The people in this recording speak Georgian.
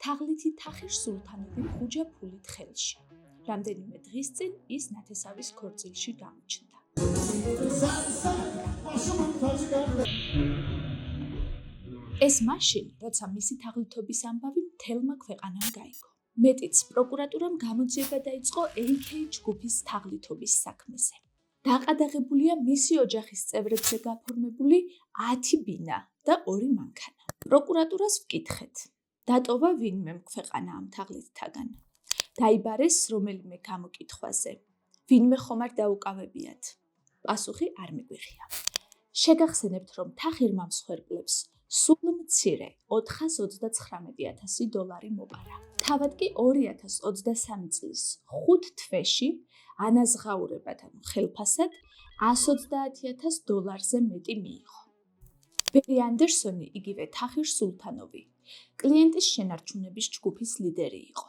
თაღლითი თახირ სულთანოვი ხუჯა ფულით ხელში. რამდენიმე დღის წინ ის ნათესავის ქორწილში გამოჩნდა. ეს მაშინ, როცა მისი თაღლითობის ამბავი მთელმა ქვეყანამ გაიგო. მეტიც, პროკურატურამ გამოძიება დაიწყო AK ჯგუფის თაღლითობის საქმეზე. დაყადაღებულია მისი ოჯახის წევრებზე გაფორმებული 10 ბინა და 2 მანქანა. პროკურატურას ვკითხეთ. დატოვა ვინმე ქვეყანა ამ თაღლითთაგან? დაიბარეს რომელიმე გამოკითხვაზე. ვინმე ხომ არ დაუკავებიათ? პასუხი არ მიგვიღია. შეგახსენებთ, რომ თახირმა მსხვერპლებს სულ მცირე $429,000 მოპარა. თავად კი 2023 წლის 5 თვეში ანაზღაურებად, ხელფასად $130,000-ზე მეტი მიიღო. ბერი ანდერსონი, იგივე თახირ სულთანოვი, კლიენტის შენარჩუნების ჯგუფის ლიდერი იყო.